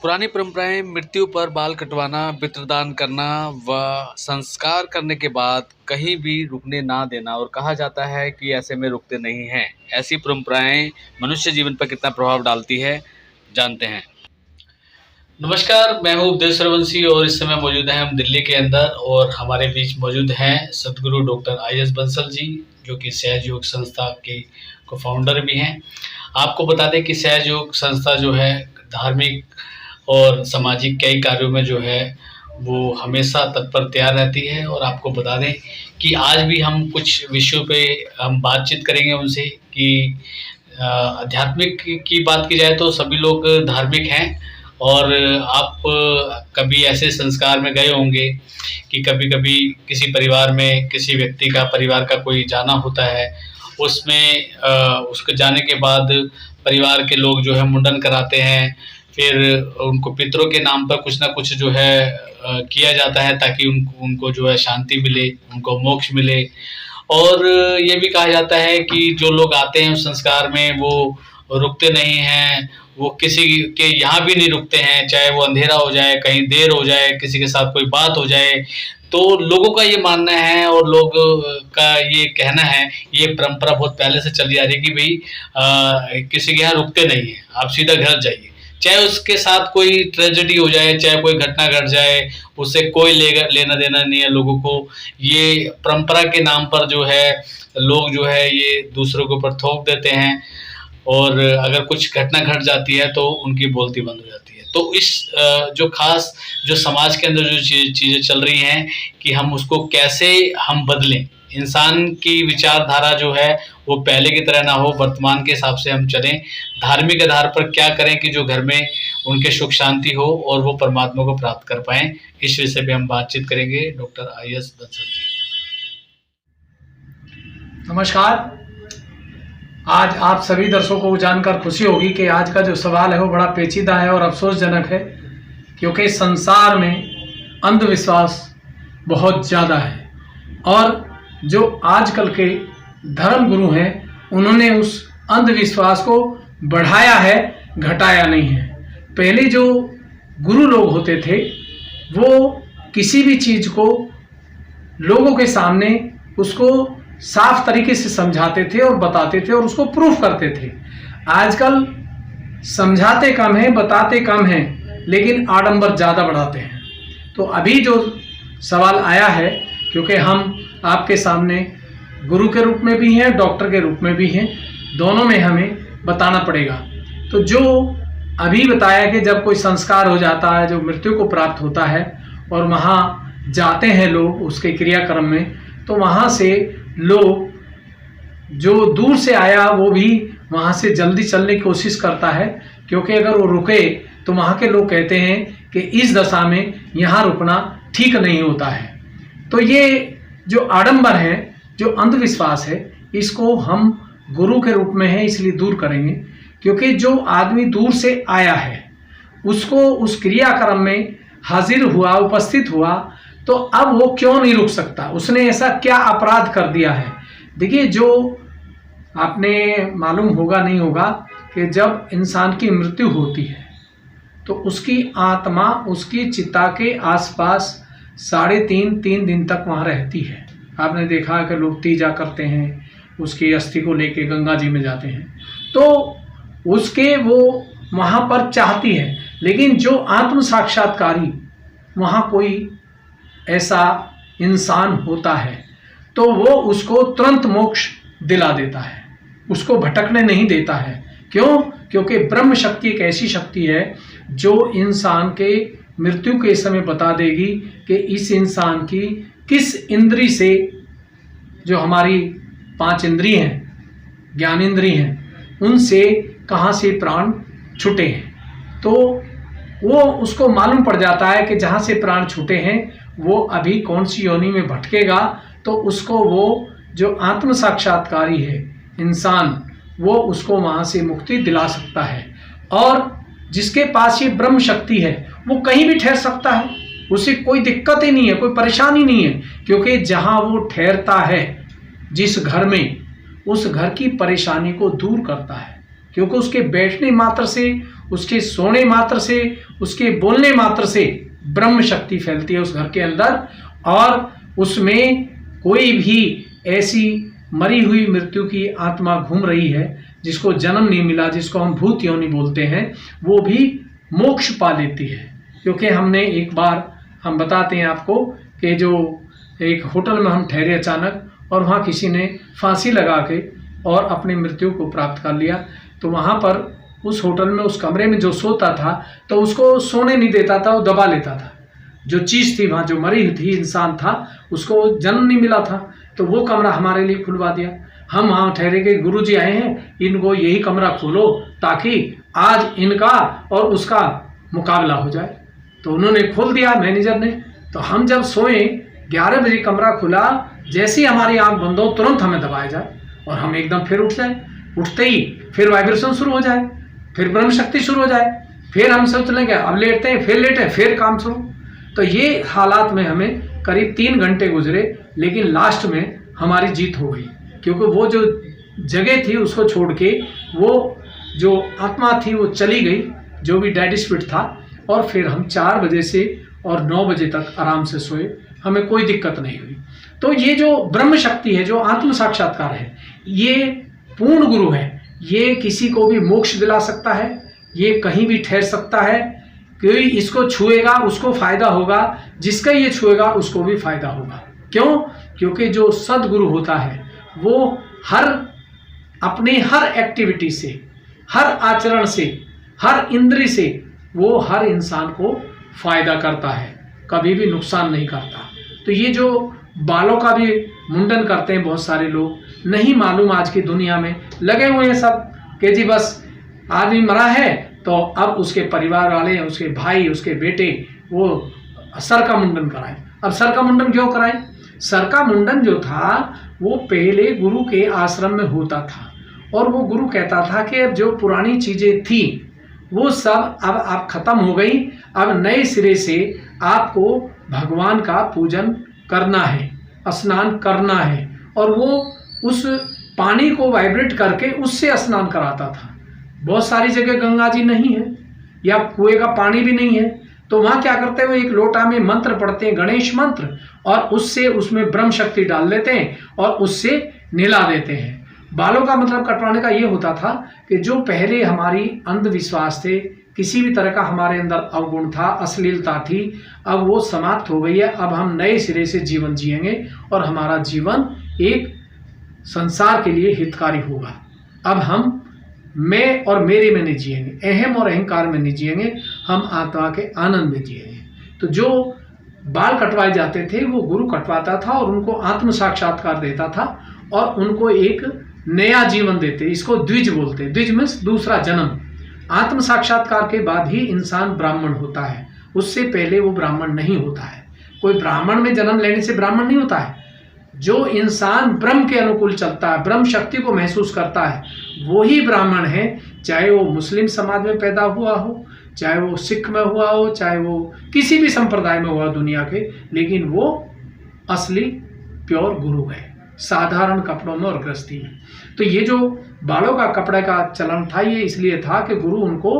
पुरानी परंपराएं मृत्यु पर बाल कटवाना, पितृदान करना व संस्कार करने के बाद कहीं भी रुकने ना देना और कहा जाता है कि ऐसे में रुकते नहीं हैं। ऐसी परंपराएं मनुष्य जीवन पर कितना प्रभाव डालती है, जानते हैं। नमस्कार, मैं हूँ उपदेश रवंशी और इस समय मौजूद हैं हम दिल्ली के अंदर और हमारे बीच मौजूद हैं सदगुरु डॉक्टर IS बंसल जी, जो कि सहज योग संस्था के को फाउंडर भी हैं। आपको बता दें कि सहज योग संस्था जो है धार्मिक और सामाजिक कई कार्यों में जो है वो हमेशा तत्पर तैयार रहती है। और आपको बता दें कि आज भी हम कुछ विषयों पे हम बातचीत करेंगे उनसे कि आध्यात्मिक की बात की जाए तो सभी लोग धार्मिक हैं। और आप कभी ऐसे संस्कार में गए होंगे कि कभी-कभी किसी परिवार में किसी व्यक्ति का परिवार का कोई जाना होता है, उसमें उसके जाने के बाद परिवार के लोग जो है मुंडन कराते हैं, फिर उनको पितरों के नाम पर कुछ ना कुछ जो है किया जाता है ताकि उनको जो है शांति मिले, उनको मोक्ष मिले। और ये भी कहा जाता है कि जो लोग आते हैं उस संस्कार में वो रुकते नहीं हैं, वो किसी के यहाँ भी नहीं रुकते हैं, चाहे वो अंधेरा हो जाए, कहीं देर हो जाए, किसी के साथ कोई बात हो जाए। तो लोगों का ये मानना है और लोग का ये कहना है, ये परंपरा बहुत पहले से चली आ रही है कि भाई किसी के यहाँ रुकते नहीं हैं, आप सीधा घर जाइए। चाहे उसके साथ कोई ट्रेजेडी हो जाए, चाहे कोई घटना घट जाए, उससे कोई लेना देना नहीं है लोगों को। ये परंपरा के नाम पर जो है लोग जो है ये दूसरों के ऊपर थोप देते हैं और अगर कुछ घटना घट जाती है तो उनकी बोलती बंद हो जाती है। तो इस जो खास जो समाज के अंदर जो चीज़ें चल रही हैं कि हम उसको कैसे हम बदलें, इंसान की विचारधारा जो है वो पहले की तरह ना हो, वर्तमान के हिसाब से हम चलें, धार्मिक आधार पर क्या करें कि जो घर में उनके सुख शांति हो और वो परमात्मा को प्राप्त कर पाएं। इस विषय पे हम बातचीत करेंगे डॉक्टर IS बंसल जी। नमस्कार। आज आप सभी दर्शकों को जानकर खुशी होगी कि आज का जो सवाल है वो बड़ा पेचीदा है और अफसोसजनक है, क्योंकि संसार में अंधविश्वास बहुत ज़्यादा है और जो आजकल के धर्म गुरु हैं उन्होंने उस अंधविश्वास को बढ़ाया है, घटाया नहीं है। पहले जो गुरु लोग होते थे वो किसी भी चीज़ को लोगों के सामने उसको साफ तरीके से समझाते थे और बताते थे और उसको प्रूफ करते थे। आजकल समझाते कम हैं, बताते कम हैं, लेकिन आडंबर ज़्यादा बढ़ाते हैं। तो अभी जो सवाल आया है, क्योंकि हम आपके सामने गुरु के रूप में भी हैं, डॉक्टर के रूप में भी हैं, दोनों में हमें बताना पड़ेगा। तो जो अभी बताया कि जब कोई संस्कार हो जाता है, जो मृत्यु को प्राप्त होता है और वहाँ जाते हैं लोग उसके क्रियाक्रम में, तो वहाँ से लोग जो दूर से आया वो भी वहाँ से जल्दी चलने की कोशिश करता है, क्योंकि अगर वो रुके तो वहाँ के लोग कहते हैं कि इस दशा में यहाँ रुकना ठीक नहीं होता है। तो ये जो आडंबर है, जो अंधविश्वास है, इसको हम गुरु के रूप में है इसलिए दूर करेंगे, क्योंकि जो आदमी दूर से आया है उसको उस क्रियाक्रम में हाजिर हुआ, उपस्थित हुआ, तो अब वो क्यों नहीं रुक सकता? उसने ऐसा क्या अपराध कर दिया है? देखिए, जो आपने मालूम होगा नहीं होगा कि जब इंसान की मृत्यु होती है तो उसकी आत्मा उसकी चिता के आसपास 3.5 दिन तक वहाँ रहती है। आपने देखा कि लोग तीजा करते हैं, उसकी अस्थि को लेके गंगा जी में जाते हैं, तो उसके वो वहाँ पर चाहती है। लेकिन जो आत्म साक्षात्कारी वहाँ कोई ऐसा इंसान होता है तो वो उसको तुरंत मोक्ष दिला देता है, उसको भटकने नहीं देता है। क्यों? क्योंकि ब्रह्म शक्ति एक ऐसी शक्ति है जो इंसान के मृत्यु के समय बता देगी कि इस इंसान की किस इंद्री से, जो हमारी 5 इंद्री हैं, ज्ञानेंद्री हैं, उनसे कहाँ से प्राण छूटे हैं। तो वो उसको मालूम पड़ जाता है कि जहाँ से प्राण छूटे हैं वो अभी कौन सी योनि में भटकेगा, तो उसको वो जो आत्म साक्षात्कारी है इंसान, वो उसको वहाँ से मुक्ति दिला सकता है। और जिसके पास ये ब्रह्म शक्ति है वो कहीं भी ठहर सकता है, उसे कोई दिक्कत ही नहीं है, कोई परेशानी नहीं है, क्योंकि जहाँ वो ठहरता है जिस घर में, उस घर की परेशानी को दूर करता है, क्योंकि उसके बैठने मात्र से उसके सोने मात्र से, उसके बोलने मात्र से ब्रह्म शक्ति फैलती है उस घर के अंदर, और उसमें कोई भी ऐसी मरी हुई मृत्यु की आत्मा घूम रही है जिसको जन्म नहीं मिला, जिसको हम भूत योनि बोलते हैं, वो भी मोक्ष पा लेती है। क्योंकि हमने एक बार, हम बताते हैं आपको कि जो एक होटल में हम ठहरे अचानक, और वहाँ किसी ने फांसी लगा के और अपनी मृत्यु को प्राप्त कर लिया। तो वहाँ पर उस होटल में, उस कमरे में जो सोता था तो उसको सोने नहीं देता था, वो दबा लेता था। जो चीज़ थी वहाँ, जो मरी हुई थी, इंसान था, उसको जन्म नहीं मिला था, तो वो कमरा हमारे लिए खुलवा दिया। हम वहाँ ठहरे के गुरुजी आए हैं, इनको यही कमरा खोलो ताकि आज इनका और उसका मुकाबला हो जाए। तो उन्होंने खोल दिया मैनेजर ने। तो हम जब सोए, 11 बजे कमरा खुला, जैसे ही हमारी आंख बंद हो तुरंत हमें दबाया जाए और हम एकदम फिर उठ जाए। उठते ही फिर वाइब्रेशन शुरू हो जाए, फिर ब्रह्म शक्ति शुरू हो जाए, फिर हम सोच लेंगे अब लेटते हैं, फिर लेटे, फिर काम शुरू। तो ये हालात में हमें करीब 3 घंटे गुजरे, लेकिन लास्ट में हमारी जीत हो गई। क्योंकि वो जो जगह थी उसको छोड़ के वो जो आत्मा थी वो चली गई, जो भी डेड स्पिरिट था। और फिर हम 4 बजे से और 9 बजे तक आराम से सोए, हमें कोई दिक्कत नहीं हुई। तो ये जो ब्रह्म शक्ति है, जो आत्म साक्षात्कार है, ये पूर्ण गुरु है। ये किसी को भी मोक्ष दिला सकता है, ये कहीं भी ठहर सकता है। कोई इसको छुएगा उसको फायदा होगा, जिसका ये छुएगा उसको भी फायदा होगा। क्यों? क्योंकि जो सदगुरु होता है वो अपने हर एक्टिविटी से, हर आचरण से, हर इंद्री से वो हर इंसान को फायदा करता है, कभी भी नुकसान नहीं करता। तो ये जो बालों का भी मुंडन करते हैं बहुत सारे लोग, नहीं मालूम आज की दुनिया में लगे हुए हैं सब कि जी बस आदमी मरा है तो अब उसके परिवार वाले, उसके भाई, उसके बेटे वो सर का मुंडन कराएं। अब सर का मुंडन क्यों कराएं? सर का मुंडन जो था वो पहले गुरु के आश्रम में होता था, और वो गुरु कहता था कि अब जो पुरानी चीज़ें थी वो सब अब खत्म हो गई, अब नए सिरे से आपको भगवान का पूजन करना है, स्नान करना है। और वो उस पानी को वाइब्रेट करके उससे स्नान कराता था। बहुत सारी जगह गंगा जी नहीं है या कुएं का पानी भी नहीं है, तो वहाँ क्या करते हैं, वो एक लोटा में मंत्र पढ़ते हैं, गणेश मंत्र, और उससे उसमें ब्रह्म शक्ति डाल देते हैं और उससे नहला देते हैं। बालों का मतलब कटवाने का ये होता था कि जो पहले हमारी अंधविश्वास थे, किसी भी तरह का हमारे अंदर अवगुण था, अश्लीलता थी, अब वो समाप्त हो गई है। अब हम नए सिरे से जीवन जिएंगे और हमारा जीवन एक संसार के लिए हितकारी होगा। अब हम मैं और मेरे में नहीं जिएंगे, अहम और अहंकार में नहीं जिएंगे, हम आत्मा के आनंद में जिएंगे। तो जो बाल कटवाए जाते थे वो गुरु कटवाता था और उनको आत्म साक्षात्कार देता था और उनको एक नया जीवन देते। इसको द्विज बोलते हैं। द्विज मीन्स दूसरा जन्म। आत्म साक्षात्कार के बाद ही इंसान ब्राह्मण होता है, उससे पहले वो ब्राह्मण नहीं होता है। कोई ब्राह्मण में जन्म लेने से ब्राह्मण नहीं होता है। जो इंसान ब्रह्म के अनुकूल चलता है, ब्रह्म शक्ति को महसूस करता है, वही ब्राह्मण है। चाहे वो मुस्लिम समाज में पैदा हुआ हो, चाहे वो सिख में हुआ हो, चाहे वो किसी भी संप्रदाय में हुआ दुनिया के, लेकिन वो असली प्योर गुरु है, साधारण कपड़ों में और गृहस्थी में। तो ये जो बालों का कपड़े का चलन था, ये इसलिए था कि गुरु उनको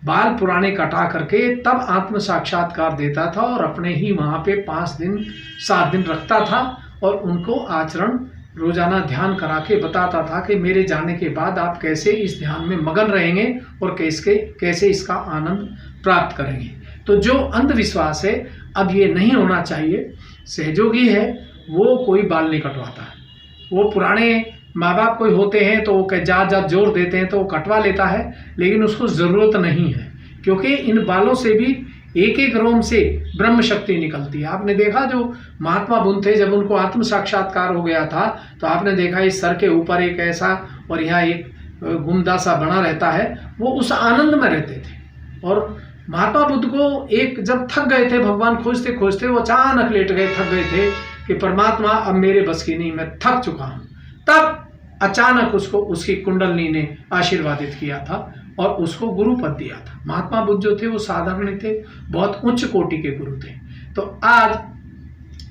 बाल पुराने कटा करके तब आत्म साक्षात्कार देता था और अपने ही वहाँ पे 5 दिन 7 दिन रखता था और उनको आचरण रोजाना ध्यान करा के बताता था कि मेरे जाने के बाद आप कैसे इस ध्यान में मगन रहेंगे और कैसे इसका आनंद प्राप्त करेंगे। तो जो अंधविश्वास है, अब ये नहीं होना चाहिए। सहयोगी है वो कोई बाल नहीं कटवाता है। वो पुराने माँ बाप कोई होते हैं तो वो जा जोर देते हैं तो वो कटवा लेता है, लेकिन उसको ज़रूरत नहीं है, क्योंकि इन बालों से भी एक एक रोम से ब्रह्म शक्ति निकलती है। आपने देखा जो महात्मा बुद्ध थे, जब उनको आत्म साक्षात्कार हो गया था तो आपने देखा इस सर के ऊपर एक ऐसा और यहाँ एक गुमदा सा बना रहता है, वो उस आनंद में रहते थे। और महात्मा बुद्ध को एक जब थक गए थे, भगवान खोजते खोजते वो अचानक लेट गए, थक गए थे कि परमात्मा अब मेरे बस की नहीं, मैं थक चुका हूँ। तब अचानक उसको उसकी कुंडलनी ने आशीर्वादित किया था और उसको गुरु पद दिया था। महात्मा बुद्ध जो थे वो साधारण थे, बहुत उच्च कोटि के गुरु थे। तो आज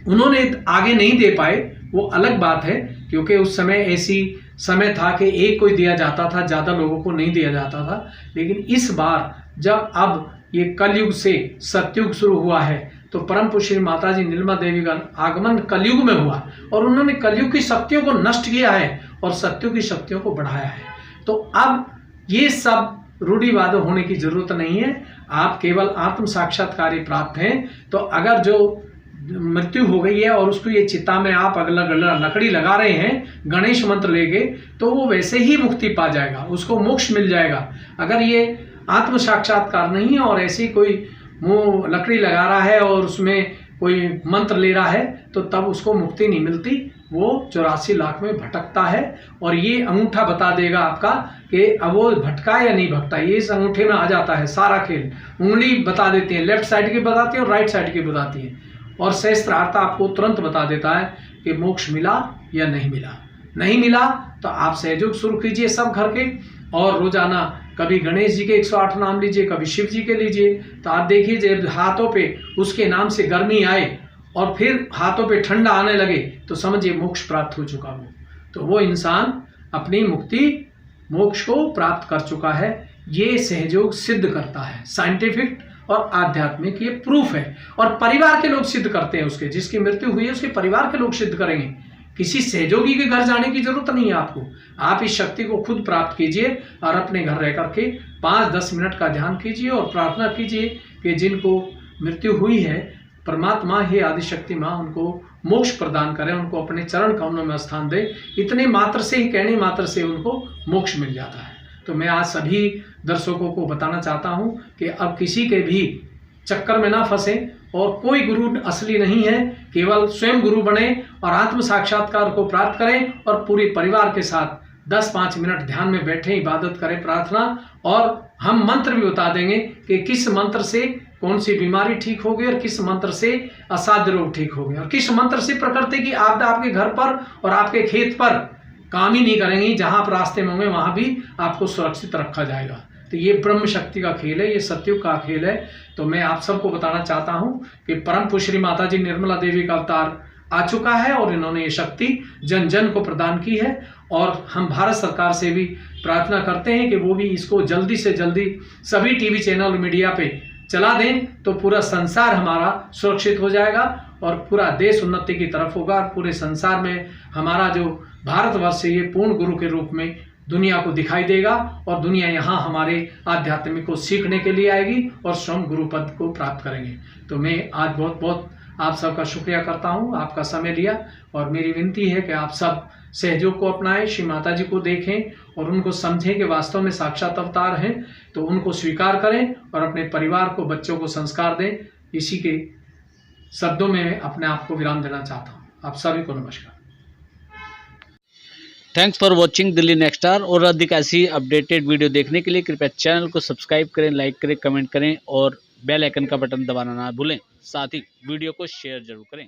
उन्होंने आगे नहीं दे पाए, वो अलग बात है, क्योंकि उस समय ऐसी समय था कि एक को ही दिया जाता था, ज़्यादा लोगों को नहीं दिया जाता था। लेकिन इस बार जब अब ये कलयुग से सतयुग शुरू हुआ है तो परम पूज्य श्री माता जी निर्मला देवी का आगमन कलयुग में हुआ और उन्होंने कलयुग की शक्तियों को नष्ट किया है और सतयुग की शक्तियों को बढ़ाया है। तो अब ये सब रूढ़िवाद होने की जरूरत नहीं है, आप केवल आत्म साक्षात्कार प्राप्त हैं। तो अगर जो मृत्यु हो गई है और उसको ये चिता में आप अगला लकड़ी लगा रहे हैं गणेश मंत्र लेके, तो वो वैसे ही मुक्ति पा जाएगा, उसको मोक्ष मिल जाएगा। अगर ये आत्म साक्षात्कार नहीं है और ऐसी कोई मुंह लकड़ी लगा रहा है और उसमें कोई मंत्र ले रहा है तो तब उसको मुक्ति नहीं मिलती, वो 84 लाख में भटकता है। और ये अंगूठा बता देगा आपका कि अब वो भटका या नहीं भटका, ये इस अंगूठे में आ जाता है सारा खेल। उंगली बता देती है, लेफ्ट साइड की बताती है और राइट साइड की बताती है, और सहस्त्रार्थ आपको तुरंत बता देता है कि मोक्ष मिला या नहीं मिला। नहीं मिला तो आप सहयोग शुरू कीजिए सब घर के, और रोजाना कभी गणेश जी के 108 नाम लीजिए, कभी शिव जी के लीजिए। तो आप देखिए जब हाथों पे उसके नाम से गर्मी आए और फिर हाथों पे ठंडा आने लगे तो समझिए मोक्ष प्राप्त हो चुका वो। तो वो इंसान अपनी मुक्ति मोक्ष को प्राप्त कर चुका है। ये सहयोग सिद्ध करता है, साइंटिफिक और आध्यात्मिक ये प्रूफ है। और परिवार के लोग सिद्ध करते हैं, उसके जिसकी मृत्यु हुई है उसके परिवार के लोग सिद्ध करेंगे। किसी सहयोगी के घर जाने की जरूरत नहीं है आपको, आप इस शक्ति को खुद प्राप्त कीजिए और अपने घर रह करके 5-10 मिनट का ध्यान कीजिए और प्रार्थना कीजिए कि जिनको मृत्यु हुई है परमात्मा ही आदिशक्ति माँ उनको मोक्ष प्रदान करें, उनको अपने चरण कमलों में स्थान दे। इतने मात्र से ही, कहने मात्र से उनको मोक्ष मिल जाता है। तो मैं आज सभी दर्शकों को बताना चाहता हूँ कि अब किसी के भी चक्कर में ना फंसे और कोई गुरु असली नहीं है, केवल स्वयं गुरु बने और आत्म साक्षात्कार को प्राप्त करें और पूरे परिवार के साथ 10-5 मिनट ध्यान में बैठे इबादत करें, प्रार्थना। और हम मंत्र भी बता देंगे कि किस मंत्र से कौन सी बीमारी ठीक होगी और किस मंत्र से असाध्य रोग ठीक होंगे और किस मंत्र से प्रकृति की आपदा आपके घर पर और आपके खेत पर काम ही नहीं करेंगी। जहां आप रास्ते में होंगे वहां भी आपको सुरक्षित रखा जाएगा। तो ये ब्रह्म शक्ति का खेल है, ये सतयुग का खेल है। तो मैं आप सबको बताना चाहता हूं कि परम पूज्य श्री माता जी निर्मला देवी का अवतार आ चुका है और इन्होंने ये शक्ति जन जन को प्रदान की है। और हम भारत सरकार से भी प्रार्थना करते हैं कि वो भी इसको जल्दी से जल्दी सभी टीवी चैनल मीडिया पे चला दें, तो पूरा संसार हमारा सुरक्षित हो जाएगा और पूरा देश उन्नति की तरफ होगा। पूरे संसार में हमारा जो भारतवर्ष है ये पूर्ण गुरु के रूप में दुनिया को दिखाई देगा और दुनिया यहाँ हमारे आध्यात्मिक को सीखने के लिए आएगी और स्वयं गुरु पद को प्राप्त करेंगे। तो मैं आज बहुत बहुत आप सबका शुक्रिया करता हूँ, आपका समय लिया। और मेरी विनती है कि आप सब सहयोग को अपनाएं, श्री माता जी को देखें और उनको समझें कि वास्तव में साक्षात अवतार हैं, तो उनको स्वीकार करें और अपने परिवार को, बच्चों को संस्कार दें। इसी के शब्दों में अपने आप को विराम देना चाहता हूँ। आप सभी को नमस्कार। Thanks for watching Delhi next star. और अधिक ऐसी अपडेटेड वीडियो देखने के लिए कृपया चैनल को सब्सक्राइब करें, लाइक करें, कमेंट करें और बेल आइकन का बटन दबाना ना भूलें। साथ ही वीडियो को शेयर जरूर करें।